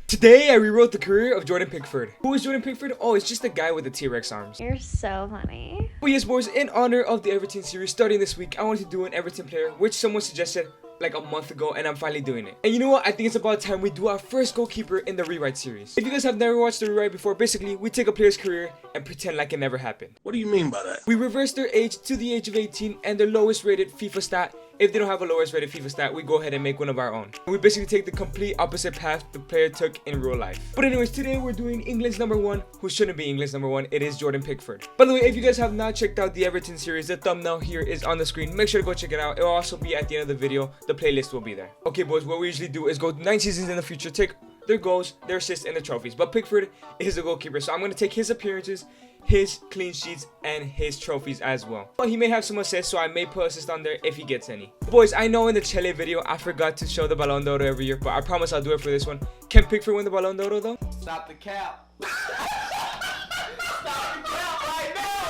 Today I rewrote the career of Jordan Pickford. Who is Jordan Pickford? Oh, it's just a guy with the T-Rex arms. You're so funny. But yes, boys, in honor of the Everton series starting this week, I wanted to do an Everton player, which someone suggested like a month ago, and I'm finally doing it. And you know what? I think it's about time we do our first goalkeeper in the rewrite series. If you guys have never watched the rewrite before, basically we take a player's career and pretend like it never happened. What do you mean by that? We reverse their age to the age of 18 and their lowest rated FIFA stat. If they don't have a lowest rated FIFA stat, we go ahead and make one of our own. We basically take the complete opposite path the player took in real life. But anyways, today we're doing England's #1, who shouldn't be England's #1. It is Jordan Pickford. By the way, if you guys have not checked out the Everton series, the thumbnail here is on the screen. Make sure to go check it out. It will also be at the end of the video. The playlist will be there. Okay, boys, what we usually do is go 9 seasons in the future, take their goals, their assists, and the trophies. But Pickford is the goalkeeper, so I'm going to take his appearances, his clean sheets, and his trophies as well. But he may have some assists, so I may put assist on there if he gets any. Boys, I know in the Chile video I forgot to show the Ballon d'Oro every year, but I promise I'll do it for this one. Can Pickford win the Ballon d'Oro though? Stop the cap.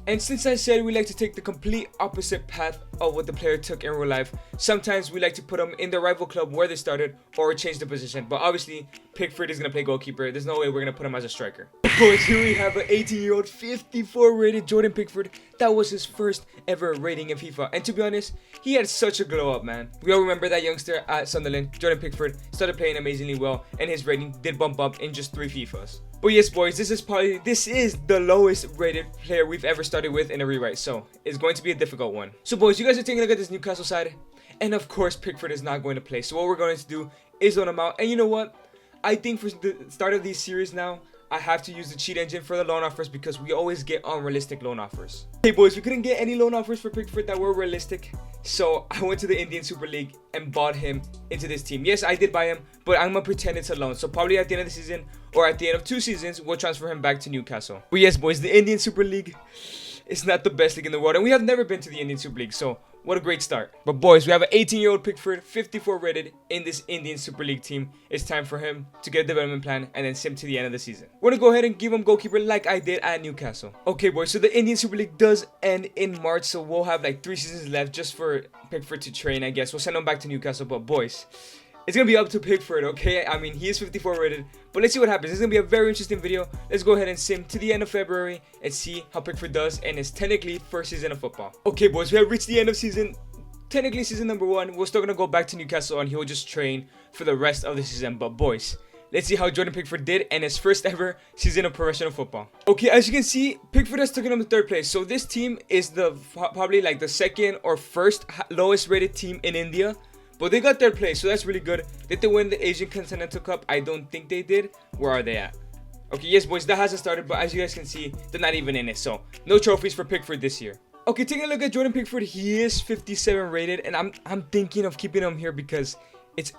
And since I said we like to take the complete opposite path of what the player took in real life, sometimes we like to put them in the rival club where they started or change the position. But obviously, Pickford is going to play goalkeeper. There's no way we're going to put him as a striker. Boys, here we have an 18-year-old 54 rated Jordan Pickford. That was his first ever rating in FIFA. And to be honest, he had such a glow up, man. We all remember that youngster at Sunderland, Jordan Pickford, started playing amazingly well, and his rating did bump up in just 3 FIFAs. But yes, boys, this is the lowest rated player we've ever started with in a rewrite, so it's going to be a difficult one. So boys, you guys are taking a look at this Newcastle side, and of course Pickford is not going to play. So what we're going to do is loan him out. And you know what? I think for the start of these series now, I have to use the cheat engine for the loan offers because we always get unrealistic loan offers. Hey boys, we couldn't get any loan offers for Pickford that were realistic, so I went to the Indian Super League and bought him into this team. Yes, I did buy him, but I'm gonna pretend it's a loan. So probably at the end of the season or at the end of 2 seasons, we'll transfer him back to Newcastle. But yes, boys, the Indian Super League is not the best league in the world, and we have never been to the Indian Super League, so what a great start. But boys, we have an 18-year-old Pickford, 54 rated in this Indian Super League team. It's time for him to get a development plan and then sim to the end of the season. We're gonna go ahead and give him goalkeeper like I did at Newcastle. Okay, boys, so the Indian Super League does end in March, so we'll have like 3 seasons left just for Pickford to train, I guess. We'll send him back to Newcastle, but boys, it's gonna be up to Pickford, okay? I mean, he is 54 rated, but let's see what happens. This is gonna be a very interesting video. Let's go ahead and sim to the end of February and see how Pickford does in his technically first season of football. Okay, boys, we have reached the end of season. Technically season #1. We're still gonna go back to Newcastle and he'll just train for the rest of the season. But boys, let's see how Jordan Pickford did in his first ever season of professional football. Okay, as you can see, Pickford has taken him to 3rd place. So this team is probably like the 2nd or 1st lowest rated team in India. But they got 3rd place, so that's really good. Did they win the Asian Continental Cup? I don't think they did. Where are they at? Okay, yes, boys, that hasn't started, but as you guys can see, they're not even in it. So no trophies for Pickford this year. Okay, taking a look at Jordan Pickford, he is 57 rated, and I'm thinking of keeping him here because it's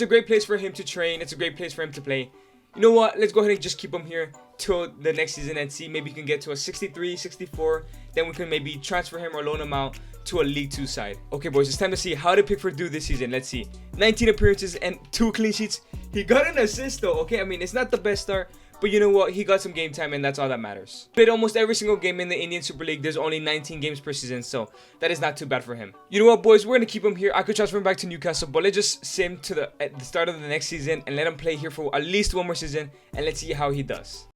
a great place for him to train. It's a great place for him to play. You know what? Let's go ahead and just keep him here till the next season and see. Maybe he can get to a 63, 64. Then we can maybe transfer him or loan him out to a League 2 side. Okay, boys, it's time to see how did Pickford do this season. Let's see. 19 appearances and 2 clean sheets. He got an assist though. Okay, I mean, it's not the best start, but you know what? He got some game time, and that's all that matters. Played almost every single game in the Indian Super League. There's only 19 games per season, so that is not too bad for him. You know what, boys? We're going to keep him here. I could transfer him back to Newcastle, but let's just sim to at the start of the next season and let him play here for at least 1 more season, and let's see how he does.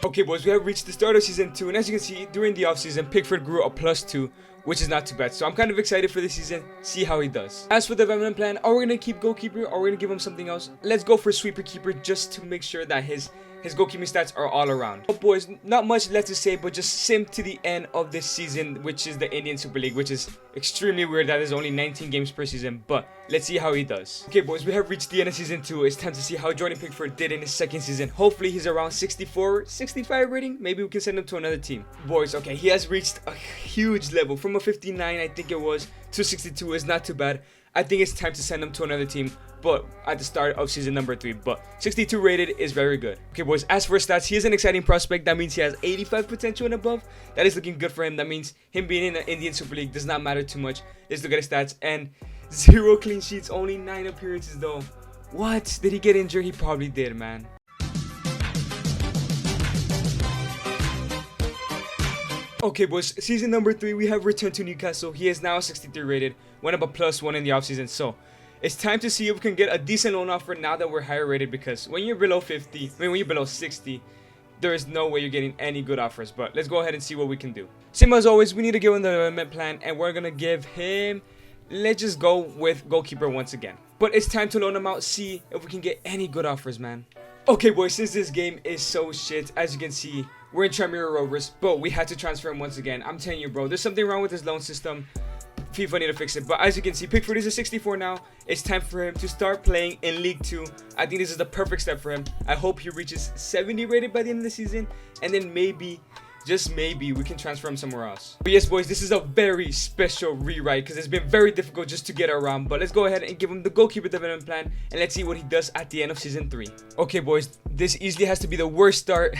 Okay, boys, we have reached the start of season 2, and as you can see, during the offseason, Pickford grew a +2, which is not too bad. So I'm kind of excited for this season, see how he does. As for the development plan, are we going to keep goalkeeper or are we going to give him something else? Let's go for sweeper keeper just to make sure that his goalkeeping stats are all around. But boys, not much left to say, but just sim to the end of this season, which is the Indian Super League, which is extremely weird that there's only 19 games per season, but let's see how he does. Okay, boys, we have reached the end of season 2. It's time to see how Jordan Pickford did in his 2nd season. Hopefully he's around 64, 65 rating. Maybe we can send him to another team. Boys, okay, he has reached a huge level from a 59, I think it was, to 62. Is not too bad. I think it's time to send him to another team, but at the start of season #3. But 62 rated is very good. Okay, boys, as for stats, he is an exciting prospect. That means he has 85 potential and above. That is looking good for him. That means him being in the Indian Super League does not matter too much. Let's look at his stats. And 0 clean sheets, only 9 appearances though. What? Did he get injured? He probably did, man. Okay, boys, season #3, we have returned to Newcastle. He is now 63 rated, went up a +1 in the offseason. So It's time to see if we can get a decent loan offer now that we're higher rated, because when you're below 50, when you're below 60, there is no way you're getting any good offers. But let's go ahead and see what we can do. Same as always, we need to give him the development plan, and we're gonna give him, let's just go with goalkeeper once again. But it's time to loan him out, see if we can get any good offers, man. Okay, boys, since this game is so shit, as you can see, we're in Premiere Rovers, but we had to transfer him once again. I'm telling you, bro, there's something wrong with his loan system. FIFA need to fix it. But as you can see, Pickford is a 64 now. It's time for him to start playing in League 2. I think this is the perfect step for him. I hope he reaches 70 rated by the end of the season, and then maybe, just maybe, we can transfer him somewhere else. But yes, boys, this is a very special rewrite because it's been very difficult just to get around. But let's go ahead and give him the goalkeeper development plan, and let's see what he does at the end of season 3. Okay, boys, this easily has to be the worst start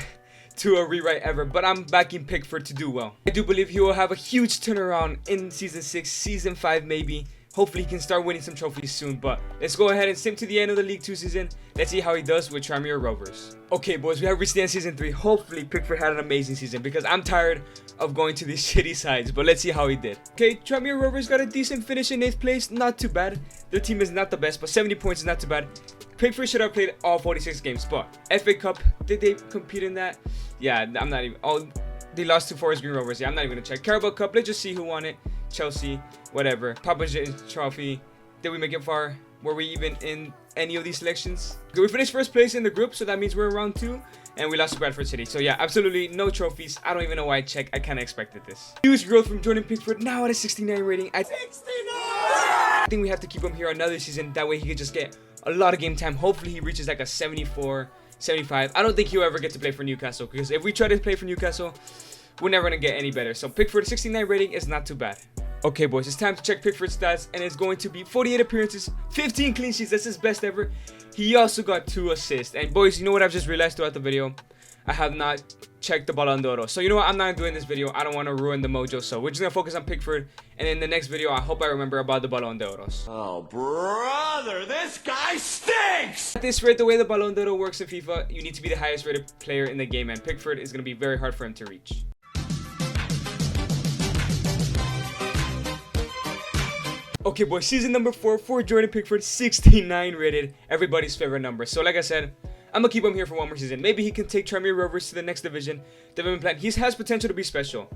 to a rewrite ever, but I'm backing Pickford to do well. I do believe he will have a huge turnaround in season 6, season 5 maybe. Hopefully he can start winning some trophies soon. But let's go ahead and sim to the end of the League 2 season. Let's see how he does with Premiere Rovers. Okay, boys, we have reached the end of season 3. Hopefully Pickford had an amazing season, because I'm tired of going to these shitty sides. But let's see how he did. Okay, Premiere Rovers got a decent finish in 8th place. Not too bad. Their team is not the best, but 70 points is not too bad. Pickford should have played all 46 games, but FA Cup, did they compete in that? Yeah, I'm not even. Oh, they lost to Forest Green Rovers. Yeah, I'm not even gonna check. Carabao Cup, let's just see who won it. Chelsea, whatever. Papa John's Trophy. Did we make it far? Were we even in any of these selections? Okay, we finished first place in the group, so that means we're in round 2. And we lost to Bradford City. So yeah, absolutely no trophies. I don't even know why I checked. I kind of expected this. Huge growth from Jordan Pickford. Now at a 69 rating. 69! I think we have to keep him here another season. That way he could just get a lot of game time. Hopefully he reaches like a 74, 75. I don't think he'll ever get to play for Newcastle, because if we try to play for Newcastle, we're never going to get any better. So Pickford 69 rating is not too bad. Okay, boys, it's time to check Pickford's stats, and it's going to be 48 appearances, 15 clean sheets. That's his best ever. He also got 2 assists. And boys, you know what I've just realized throughout the video? I have not checked the Ballon d'Oro. So you know what? I'm not doing this video. I don't want to ruin the mojo. So we're just going to focus on Pickford. And in the next video, I hope I remember about the Ballon d'Oros. Oh, brother, this guy stinks! At this rate, the way the Ballon d'Oro works in FIFA, you need to be the highest rated player in the game. And Pickford is going to be very hard for him to reach. Okay, boys, season number 4 for Jordan Pickford, 69 rated, everybody's favorite number. So like I said, I'm gonna keep him here for one more season. Maybe he can take Premiere Rovers to the next division. Development plan, he has potential to be special.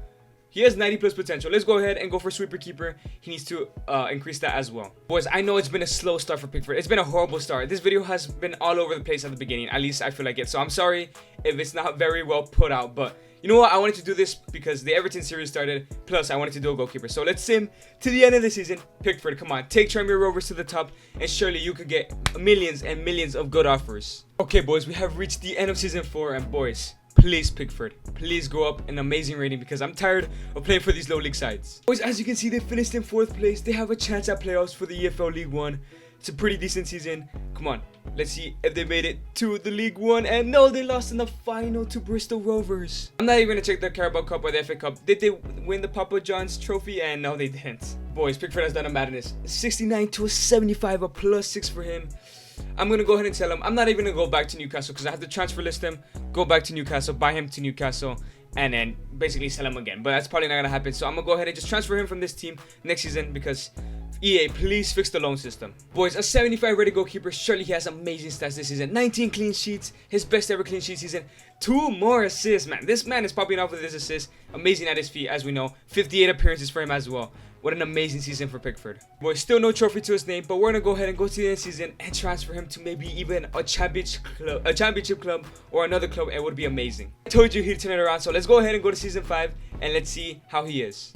He has 90 plus potential. Let's go ahead and go for sweeper keeper. He needs to increase that as well. Boys, I know it's been a slow start for Pickford. It's been a horrible start. This video has been all over the place at the beginning. At least I feel like it. So I'm sorry if it's not very well put out, but you know what? I wanted to do this because the Everton series started. Plus, I wanted to do a goalkeeper. So let's sim to the end of the season. Pickford, come on. Take Premiere Rovers to the top. And surely you could get millions and millions of good offers. Okay, boys. We have reached the end of season 4. And boys, please, Pickford, please go up an amazing rating, because I'm tired of playing for these low league sides. Boys, as you can see, they finished in 4th place. They have a chance at playoffs for the EFL League 1. It's a pretty decent season. Come on. Let's see if they made it to the League 1. And no, they lost in the final to Bristol Rovers. I'm not even going to check the Carabao Cup or the FA Cup. Did they win the Papa John's Trophy? And no, they didn't. Boys, Pickford has done a madness. 69 to a 75, a +6 for him. I'm going to go ahead and sell him. I'm not even going to go back to Newcastle because I have to transfer list him, go back to Newcastle, buy him to Newcastle, and then basically sell him again. But that's probably not going to happen. So I'm going to go ahead and just transfer him from this team next season, because EA, please fix the loan system. Boys, a 75 rated goalkeeper. Surely he has amazing stats this season. 19 clean sheets, his best ever clean sheet season. 2 more assists, man. This man is popping off with his assists. Amazing at his feet, as we know. 58 appearances for him as well. What an amazing season for Pickford. Boys, still no trophy to his name, but we're gonna go ahead and go to the end season and transfer him to maybe even a championship club or another club. It would be amazing. I told you he'd turn it around, so let's go ahead and go to season 5 and let's see how he is.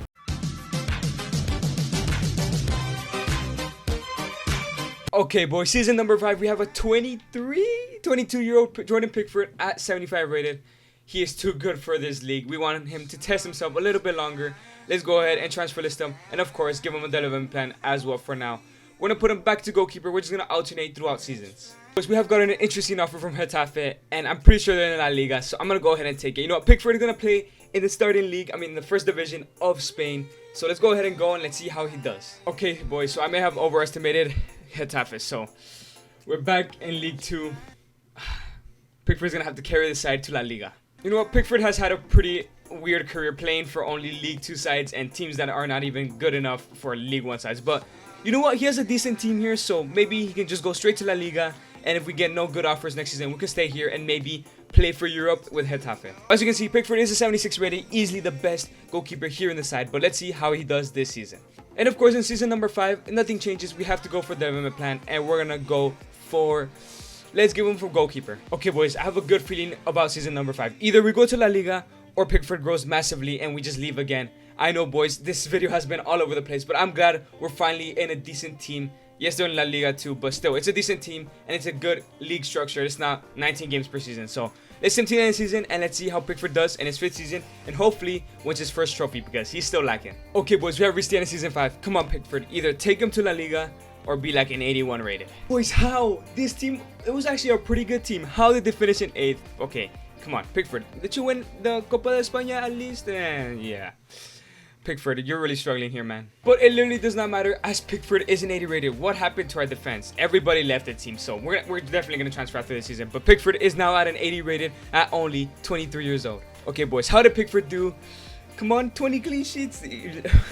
Okay, boys, season number 5, we have a 22-year-old Jordan Pickford at 75 rated. He is too good for this league. We want him to test himself a little bit longer. Let's go ahead and transfer list him, and of course give him a development plan as well for now. We're going to put him back to goalkeeper. We're just going to alternate throughout seasons. We have gotten an interesting offer from Getafe, and I'm pretty sure they're in La Liga, so I'm going to go ahead and take it. You know what, Pickford is going to play in the starting league, in the first division of Spain. So let's go ahead and go and let's see how he does. Okay, boys, so I may have overestimated Getafe, so we're back in League 2. Pickford's going to have to carry the side to La Liga. You know what, Pickford has had a pretty weird career playing for only League 2 sides and teams that are not even good enough for League 1 sides. But you know what? He has a decent team here, so maybe he can just go straight to La Liga. And if we get no good offers next season, we can stay here and maybe play for Europe with Getafe. As you can see, Pickford is a 76 rated, easily the best goalkeeper here in the side. But let's see how he does this season. And of course, in season number 5, nothing changes. We have to go for the development plan, and we're gonna go for... let's give him for goalkeeper. Okay, boys, I have a good feeling about season number 5. Either we go to La Liga or Pickford grows massively and we just leave again. I know, boys, this video has been all over the place, but I'm glad we're finally in a decent team. Yes, they're in La Liga too, but still, it's a decent team and it's a good league structure. It's not 19 games per season. So let's continue the season and let's see how Pickford does in his 5th season and hopefully wins his first trophy because he's still lacking. Okay, boys, we have reached the end of season 5. Come on, Pickford. Either take him to La Liga or be like an 81 rated. Boys, how? This team, it was actually a pretty good team. How did they finish in 8th? Okay, come on, Pickford. Did you win the Copa de España at least? Yeah. Pickford, you're really struggling here, man. But it literally does not matter as Pickford is an 80 rated. What happened to our defense? Everybody left the team, so we're definitely going to transfer after this season. But Pickford is now at an 80 rated at only 23 years old. Okay, boys, how did Pickford do? Come on, 20 clean sheets?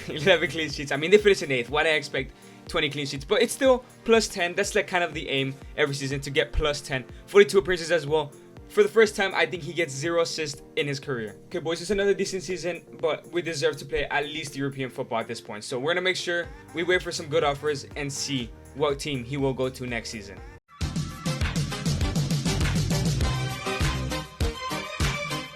11 clean sheets. I mean, they finished in 8th. Why did I expect 20 clean sheets? But it's still plus 10. That's like kind of the aim every season to get plus 10. 42 appearances as well. For the first time, I think he gets 0 assists in his career. Okay, boys, it's another decent season, but we deserve to play at least European football at this point. So we're going to make sure we wait for some good offers and see what team he will go to next season.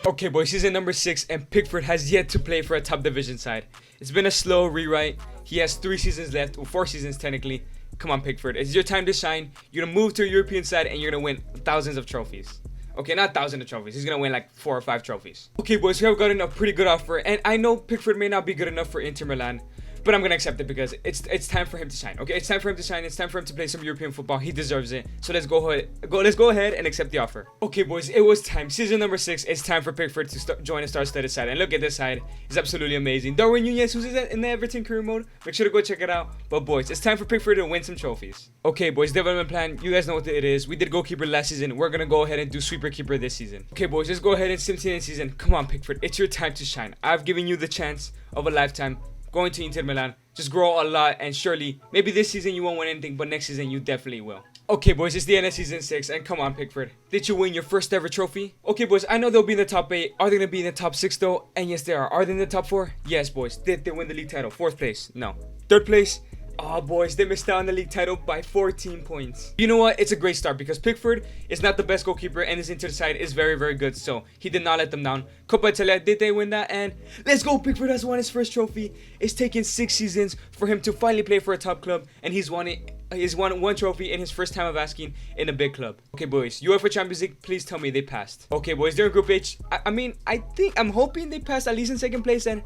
Okay, boys, season number 6, and Pickford has yet to play for a top division side. It's been a slow rewrite. He has 3 seasons left, or 4 seasons technically. Come on, Pickford, it's your time to shine. You're going to move to a European side and you're going to win thousands of trophies. Okay, not thousands of trophies. He's going to win like 4 or 5 trophies. Okay, boys, we have gotten a pretty good offer. And I know Pickford may not be good enough for Inter Milan, but I'm going to accept it because it's time for him to shine. Okay, it's time for him to shine. It's time for him to play some European football. He deserves it. So let's go ahead and accept the offer. Okay, boys, it was time. Season number 6. It's time for Pickford to join a star-studded side. And look at this side. It's absolutely amazing. Darwin Nunez, who's in the Everton career mode. Make sure to go check it out. But boys, it's time for Pickford to win some trophies. Okay, boys, development plan. You guys know what it is. We did goalkeeper last season. We're going to go ahead and do sweeper keeper this season. Okay, boys, let's go ahead and continue the season. Come on, Pickford. It's your time to shine. I've given you the chance of a lifetime going to Inter Milan. Just grow a lot and surely, maybe this season you won't win anything, but next season you definitely will. Okay, boys, it's the end of season 6 and come on, Pickford. Did you win your first ever trophy? Okay, boys, I know they'll be in the top 8. Are they going to be in the top 6 though? And yes, they are. Are they in the top 4? Yes, boys. Did they win the league title? 4th place? No. 3rd place? Oh, boys, they missed out on the league title by 14 points. You know what? It's a great start because Pickford is not the best goalkeeper and his Inter side is very, very good. So he did not let them down. Copa Italia, did they win that? And let's go. Pickford has won his first trophy. It's taken 6 seasons for him to finally play for a top club. And he's won 1 trophy in his first time of asking in a big club. Okay, boys, UEFA Champions League, please tell me they passed. Okay, boys, they're in Group H. I'm hoping they passed at least in 2nd place and...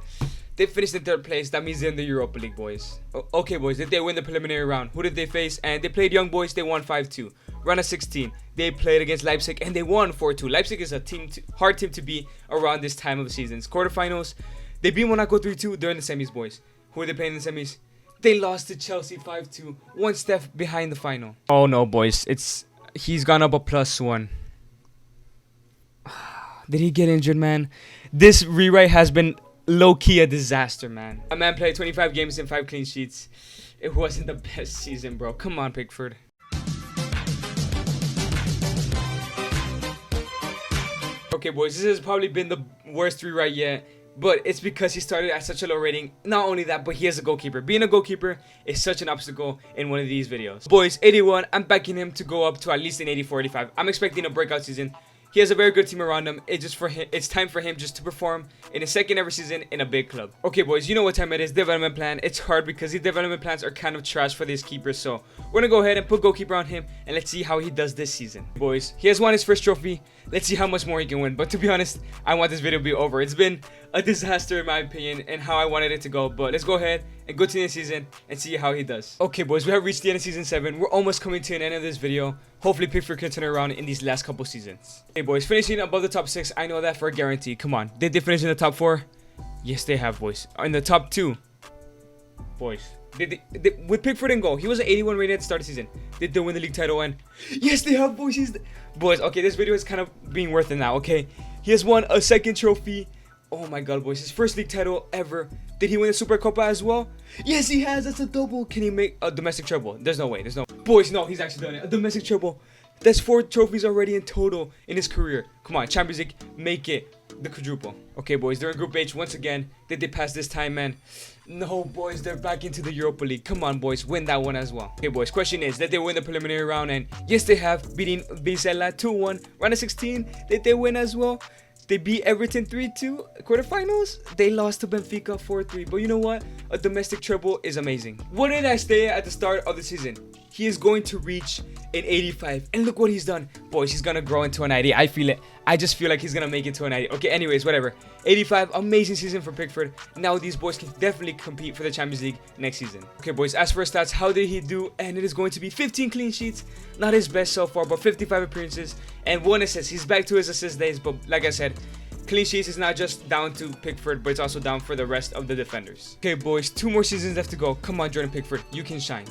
they finished in 3rd place. That means they're in the Europa League, boys. Okay, boys. Did they win the preliminary round? Who did they face? And they played Young Boys. They won 5-2. Round of 16. They played against Leipzig and they won 4-2. Leipzig is a hard team to beat around this time of the season. Quarterfinals. They beat Monaco 3-2. They're in the semis, boys. Who are they playing in the semis? They lost to Chelsea 5-2. 1 step behind the final. Oh, no, boys. He's gone up a +1. Did he get injured, man? This rewrite has been... low-key a disaster, man. A man played 25 games and 5 clean sheets. It wasn't the best season, bro. Come on, Pickford. Okay, boys, this has probably been the worst rewrite yet, but it's because he started at such a low rating. Not only that, but he is a goalkeeper. Being a goalkeeper is such an obstacle in one of these videos. Boys, 81, I'm backing him to go up to at least an 84, 85. I'm expecting a breakout season. He has a very good team around him. It's time for him just to perform in his 2nd ever season in a big club. Okay, boys, you know what time it is. Development plan. It's hard because these development plans are kind of trash for these keepers. So we're going to go ahead and put goalkeeper on him. And let's see how he does this season. Boys, he has won his first trophy. Let's see how much more he can win. But to be honest, I want this video to be over. It's been a disaster in my opinion and how I wanted it to go. But let's go ahead and go to the season and see how he does. Okay, boys, we have reached the end of season 7. We're almost coming to an end of this video. Hopefully Pickford can turn around in these last couple seasons. Hey, boys, finishing above the top 6. I know that for a guarantee. Come on. Did they finish in the top 4? Yes, they have, boys. In the top 2. Boys. With Pickford in goal, he was an 81 rated at the start of the season. Did they win the league title? And yes, they have, boys. Boys, okay, this video is kind of being worth it now, okay? He has won a 2nd trophy. Oh my god, boys. His first league title ever. Did he win the Super Copa as well? Yes, he has. That's a double. Can he make a domestic treble? There's no way. There's no. Boys, no, he's actually done it. A domestic treble. That's 4 trophies already in total in his career. Come on, Champions League, make it the quadruple. Okay, boys, they're in Group H once again. Did they pass this time, man? No, boys, they're back into the Europa League. Come on, boys, win that one as well. Okay, boys, question is, did they win the preliminary round? And yes, they have, beating Vizela 2-1. Round of 16, did they win as well? They beat Everton 3-2. Quarterfinals, they lost to Benfica 4-3. But you know what? A domestic treble is amazing. What did I say at the start of the season? He is going to reach an 85. And look what he's done. Boys, he's going to grow into a 90. I feel it. I just feel like he's going to make it to a 90. Okay, anyways, whatever. 85, amazing season for Pickford. Now these boys can definitely compete for the Champions League next season. Okay, boys, as for his stats, how did he do? And it is going to be 15 clean sheets. Not his best so far, but 55 appearances and 1 assist. He's back to his assist days, but like I said, clean sheets is not just down to Pickford, but it's also down for the rest of the defenders. Okay, boys, 2 more seasons left to go. Come on, Jordan Pickford, you can shine.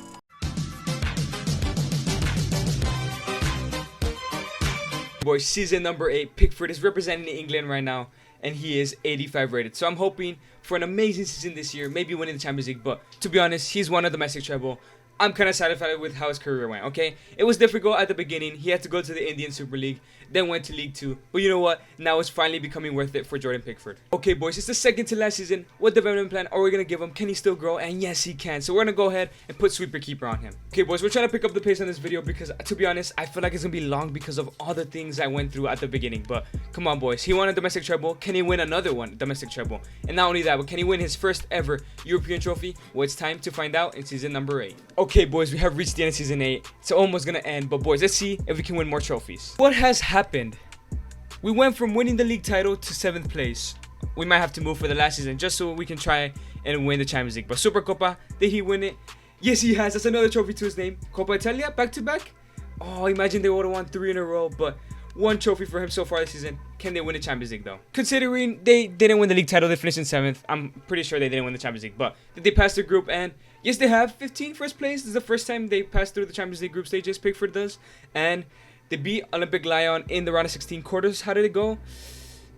Boys, season number 8. Pickford is representing England right now, and he is 85 rated. So I'm hoping for an amazing season this year, maybe winning the Champions League. But to be honest, he's won a domestic treble. I'm kind of satisfied with how his career went, okay? It was difficult at the beginning. He had to go to the Indian Super League, then went to League 2. But you know what? Now it's finally becoming worth it for Jordan Pickford. Okay, boys, it's the second to last season. What development plan are we going to give him? Can he still grow? And yes, he can. So we're going to go ahead and put sweeper keeper on him. Okay, boys, we're trying to pick up the pace on this video because, to be honest, I feel like it's going to be long because of all the things I went through at the beginning. But come on, boys. He won a domestic treble. Can he win another one, domestic treble? And not only that, but can he win his first ever European trophy? Well, it's time to find out in season number 8. Okay, boys, we have reached the end of season 8. It's almost gonna end, but boys, let's see if we can win more trophies. What has happened? We went from winning the league title to 7th place. We might have to move for the last season just so we can try and win the Champions League. But Super Copa, did he win it? Yes, he has. That's another trophy to his name. Coppa Italia, back to back. Oh, imagine they would have won 3 in a row, but 1 trophy for him so far this season. Can they win the Champions League though? Considering they didn't win the league title, they finished in 7th. I'm pretty sure they didn't win the Champions League, but did they pass the group? And yes, they have 15 first place. This is the first time they passed through the Champions League group stages. Pickford does, and they beat Olympic Lyon in the round of 16 quarters. How did it go?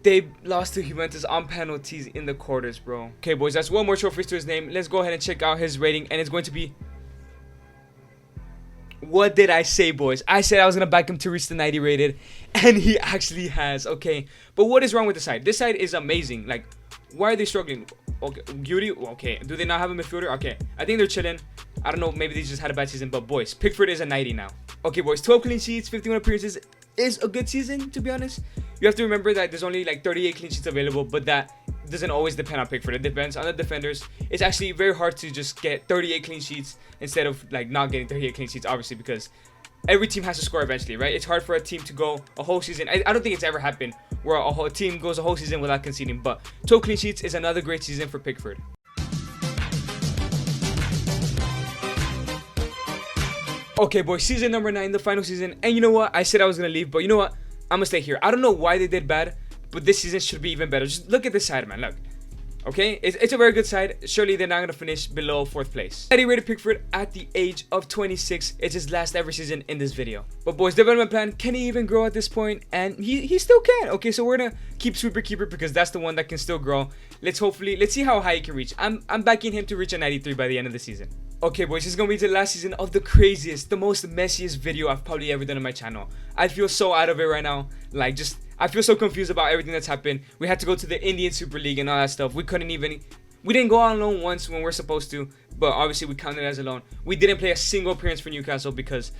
They lost to Juventus on penalties in the quarters, bro. Okay, boys, that's 1 more trophy to his name. Let's go ahead and check out his rating, and it's going to be... What did I say, boys? I said I was going to back him to reach the 90 rated, and he actually has. Okay, but what is wrong with this side? This side is amazing. Like, why are they struggling? Okay, Beauty. Okay, do they not have a midfielder? Okay, I think they're chilling. I don't know, maybe they just had a bad season, but boys, Pickford is a 90 now. Okay, boys, 12 clean sheets, 51 appearances is a good season, to be honest. You have to remember that there's only like 38 clean sheets available, but that doesn't always depend on Pickford. It depends on the defenders. It's actually very hard to just get 38 clean sheets instead of like not getting 38 clean sheets, obviously, because every team has to score eventually, right? It's hard for a team to go a whole season. I don't think it's ever happened where a whole team goes a whole season without conceding, but 12 clean sheets is another great season for Pickford. Okay, boys, season number 9, the final season. And you know what? I said I was going to leave, but you know what? I'm going to stay here. I don't know why they did bad, but this season should be even better. Just look at this side, man. Look. Okay? It's a very good side. Surely they're not going to finish below 4th place. Eddie rated Pickford at the age of 26. It's his last ever season in this video. But, boys, development plan. Can he even grow at this point? And he still can. Okay, so we're going to keep Sweeper Keeper because that's the one that can still grow. Let's see how high he can reach. I'm backing him to reach a 93 by the end of the season. Okay, boys, this is going to be the last season of the craziest, the most messiest video I've probably ever done on my channel. I feel so out of it right now. Like, I feel so confused about everything that's happened. We had to go to the Indian Super League and all that stuff. We didn't go on loan once when we're supposed to, but obviously we counted it as a loan. We didn't play a single appearance for Newcastle because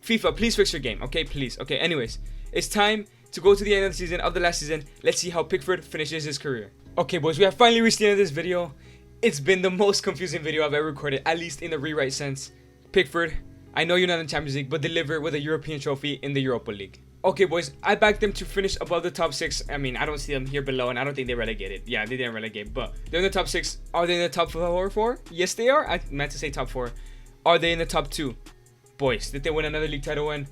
FIFA, please fix your game, okay? Please. Okay, anyways, it's time to go to the end of the season, of the last season. Let's see how Pickford finishes his career. Okay, boys, we have finally reached the end of this video. It's been the most confusing video I've ever recorded, at least in the rewrite sense. Pickford, I know you're not in the Champions League, but deliver with a European trophy in the Europa League. Okay, boys, I backed them to finish above the top 6. I mean, I don't see them here below, and I don't think they relegated. Yeah, they didn't relegate, but they're in the top 6. Are they in the top 4? Yes, they are. I meant to say top 4. Are they in the top 2? Boys, did they win another league title win?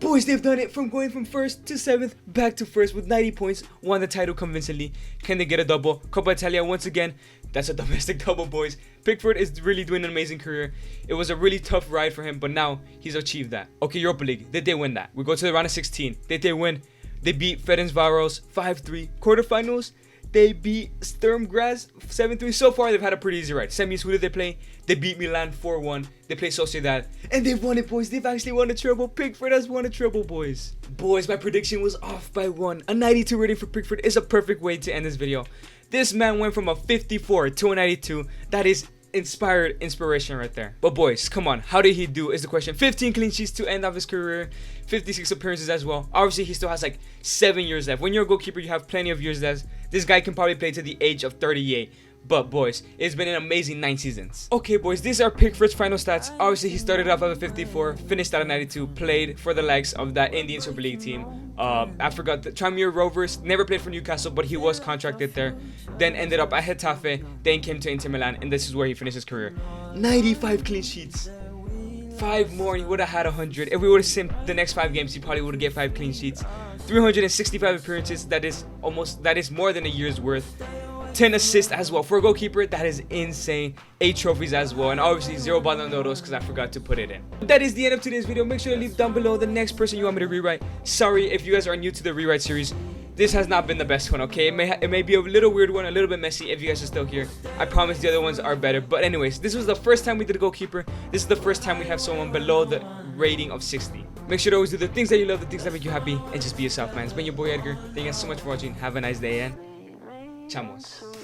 Boys, they've done it from going from 1st to 7th back to 1st with 90 points, won the title convincingly. Can they get a double? Coppa Italia once again. That's a domestic double, boys. Pickford is really doing an amazing career. It was a really tough ride for him, but now he's achieved that. Okay, Europa League. Did they win that? We go to the round of 16. Did they win? They beat Ferencváros 5-3. Quarterfinals. They beat Sturmgras 7-3. So far, they've had a pretty easy ride. Semis, who did they play? They beat Milan 4-1. They play Sociedad. And they've won it, boys. They've actually won a treble. Pickford has won a treble, boys. Boys, my prediction was off by 1. A 92 rating for Pickford is a perfect way to end this video. This man went from a 54 to a 92. That is inspiration right there. But boys, come on, how did he do is the question. 15 clean sheets to end off his career, 56 appearances as well. Obviously, he still has like 7 years left. When you're a goalkeeper, you have plenty of years left. This guy can probably play to the age of 38. But boys, it's been an amazing 9 seasons. Okay boys, these are Pickford's final stats. Obviously, he started off at a 54, finished at a 92, played for the likes of that Indian Super League team. I forgot the Premiere Rovers, never played for Newcastle, but he was contracted there. Then ended up at Getafe, then came to Inter Milan, and this is where he finished his career. 95 clean sheets. 5 more, he would have had 100. If we would have simped the next 5 games, he probably would have get 5 clean sheets. 365 appearances, that is more than a year's worth. 10 assists as well. For a goalkeeper, that is insane. 8 trophies as well. And obviously 0 Ballon d'Oros because I forgot to put it in. That is the end of today's video. Make sure to leave down below the next person you want me to rewrite. Sorry if you guys are new to the rewrite series. This has not been the best one, okay? It may be a little weird one, a little bit messy if you guys are still here. I promise the other ones are better. But anyways, this was the first time we did a goalkeeper. This is the first time we have someone below the rating of 60. Make sure to always do the things that you love, the things that make you happy, and just be yourself, man. It's been your boy Edgar. Thank you guys so much for watching. Have a nice day and chamos.